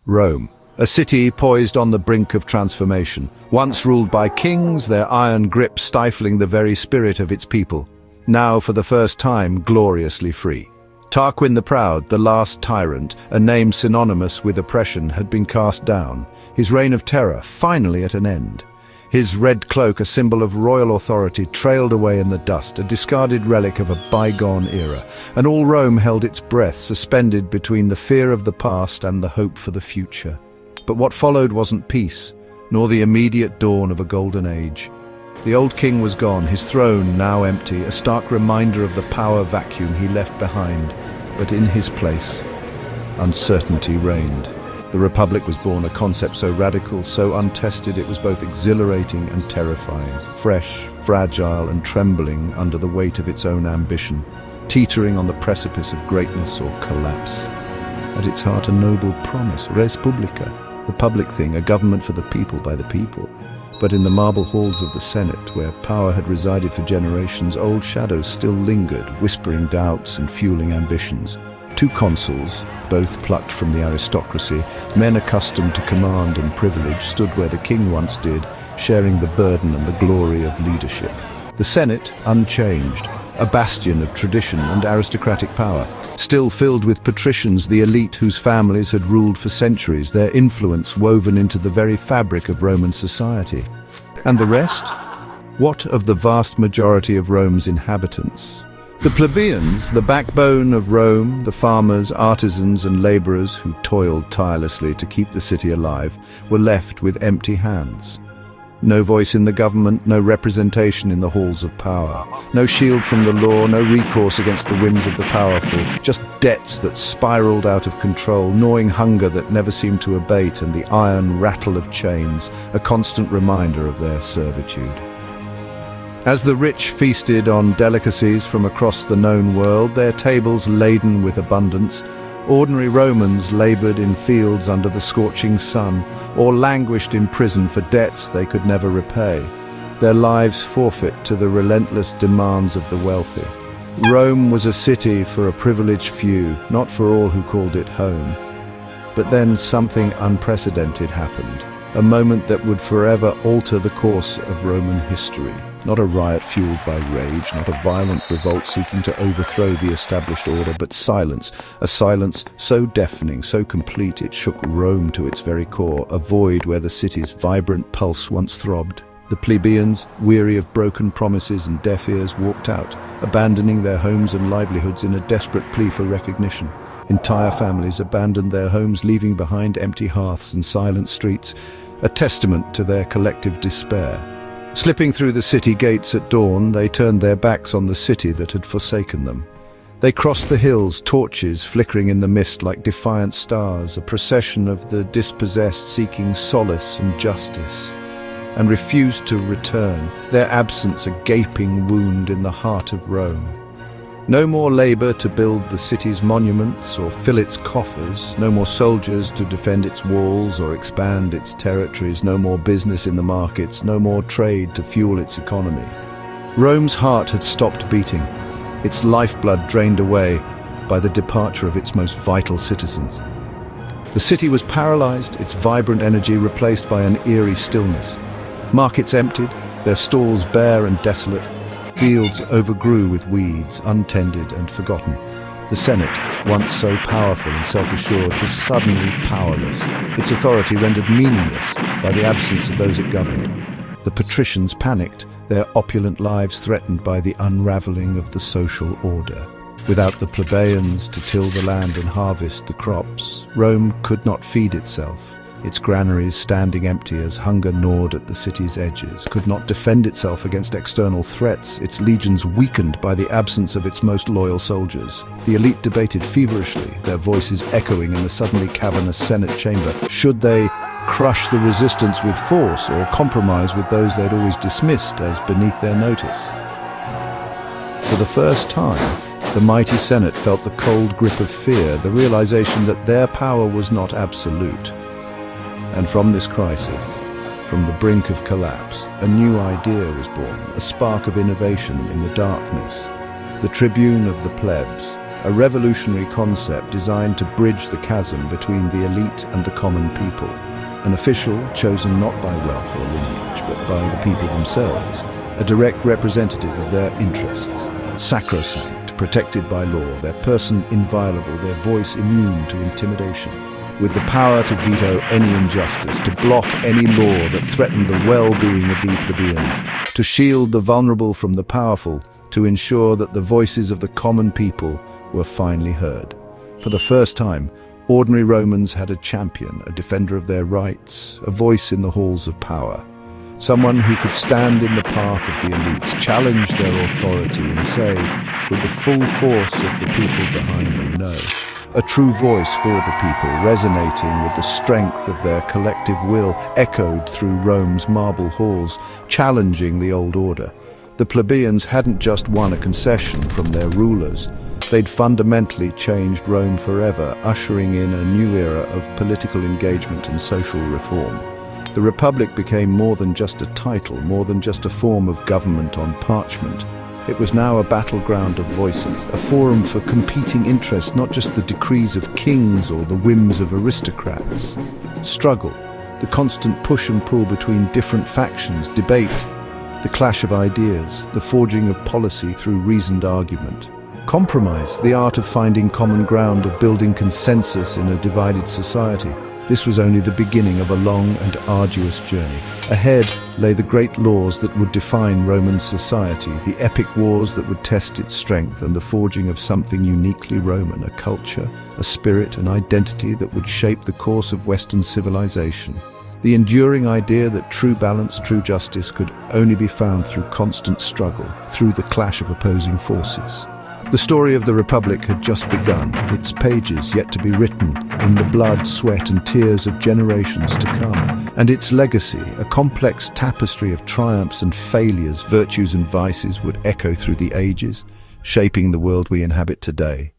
Rome, a city poised on the brink of transformation. Once ruled by kings, their iron grip stifling the very spirit of its people. Now, for the first time, gloriously free. Tarquin the Proud, the last tyrant, a name synonymous with oppression, had been cast down, his reign of terror finally at an end. His red cloak, a symbol of royal authority, trailed away in the dust, a discarded relic of a bygone era, and all Rome held its breath, suspended between the fear of the past and the hope for the future. But what followed wasn't peace, nor the immediate dawn of a golden age. The old king was gone, his throne now empty, a stark reminder of the power vacuum he left behind. But in his place, uncertainty reigned. The Republic was born, a concept so radical, so untested, it was both exhilarating and terrifying, fresh, fragile, and trembling under the weight of its own ambition, teetering on the precipice of greatness or collapse. At its heart, a noble promise, res publica, the public thing, a government for the people by the people. But in the marble halls of the Senate, where power had resided for generations, old shadows still lingered, whispering doubts and fueling ambitions. Two consuls, both plucked from the aristocracy, men accustomed to command and privilege, stood where the king once did, sharing the burden and the glory of leadership. The Senate, unchanged, a bastion of tradition and aristocratic power, still filled with patricians, the elite whose families had ruled for centuries, their influence woven into the very fabric of Roman society. And the rest? What of the vast majority of Rome's inhabitants? The plebeians, the backbone of Rome, the farmers, artisans and laborers who toiled tirelessly to keep the city alive, were left with empty hands. No voice in the government, no representation in the halls of power. No shield from the law, no recourse against the whims of the powerful. Just debts that spiraled out of control, gnawing hunger that never seemed to abate, and the iron rattle of chains, a constant reminder of their servitude. As the rich feasted on delicacies from across the known world, their tables laden with abundance, ordinary Romans labored in fields under the scorching sun, or languished in prison for debts they could never repay, their lives forfeit to the relentless demands of the wealthy. Rome was a city for a privileged few, not for all who called it home. But then something unprecedented happened, a moment that would forever alter the course of Roman history. Not a riot fueled by rage, not a violent revolt seeking to overthrow the established order, but silence, a silence so deafening, so complete it shook Rome to its very core, a void where the city's vibrant pulse once throbbed. The plebeians, weary of broken promises and deaf ears, walked out, abandoning their homes and livelihoods in a desperate plea for recognition. Entire families abandoned their homes, leaving behind empty hearths and silent streets, a testament to their collective despair. Slipping through the city gates at dawn, they turned their backs on the city that had forsaken them. They crossed the hills, torches flickering in the mist like defiant stars, a procession of the dispossessed seeking solace and justice, and refused to return, their absence a gaping wound in the heart of Rome. No more labor to build the city's monuments or fill its coffers, no more soldiers to defend its walls or expand its territories, no more business in the markets, no more trade to fuel its economy. Rome's heart had stopped beating, its lifeblood drained away by the departure of its most vital citizens. The city was paralyzed, its vibrant energy replaced by an eerie stillness. Markets emptied, their stalls bare and desolate. Fields overgrew with weeds, untended and forgotten. The Senate, once so powerful and self-assured, was suddenly powerless, its authority rendered meaningless by the absence of those it governed. The Patricians panicked, their opulent lives threatened by the unraveling of the social order. Without the plebeians to till the land and harvest the crops, Rome could not feed itself. Its granaries standing empty as hunger gnawed at the city's edges, could not defend itself against external threats, its legions weakened by the absence of its most loyal soldiers. The elite debated feverishly, their voices echoing in the suddenly cavernous Senate chamber. Should they crush the resistance with force or compromise with those they'd always dismissed as beneath their notice? For the first time, the mighty Senate felt the cold grip of fear, the realization that their power was not absolute. And from this crisis, from the brink of collapse, a new idea was born, a spark of innovation in the darkness. The Tribune of the Plebs, a revolutionary concept designed to bridge the chasm between the elite and the common people. An official chosen not by wealth or lineage, but by the people themselves, a direct representative of their interests. Sacrosanct, protected by law, their person inviolable, their voice immune to intimidation. With the power to veto any injustice, to block any law that threatened the well-being of the plebeians, to shield the vulnerable from the powerful, to ensure that the voices of the common people were finally heard. For the first time, ordinary Romans had a champion, a defender of their rights, a voice in the halls of power. Someone who could stand in the path of the elite, challenge their authority and say, with the full force of the people behind them, no. A true voice for the people, resonating with the strength of their collective will, echoed through Rome's marble halls, challenging the old order. The plebeians hadn't just won a concession from their rulers. They'd fundamentally changed Rome forever, ushering in a new era of political engagement and social reform. The Republic became more than just a title, more than just a form of government on parchment. It was now a battleground of voices, a forum for competing interests, not just the decrees of kings or the whims of aristocrats. Struggle, the constant push and pull between different factions, debate, the clash of ideas, the forging of policy through reasoned argument. Compromise, the art of finding common ground, of building consensus in a divided society. This was only the beginning of a long and arduous journey. Ahead lay the great laws that would define Roman society, the epic wars that would test its strength, and the forging of something uniquely Roman, a culture, a spirit, an identity that would shape the course of Western civilization. The enduring idea that true balance, true justice could only be found through constant struggle, through the clash of opposing forces. The story of the Republic had just begun, its pages yet to be written in the blood, sweat and tears of generations to come. And its legacy, a complex tapestry of triumphs and failures, virtues and vices, would echo through the ages, shaping the world we inhabit today.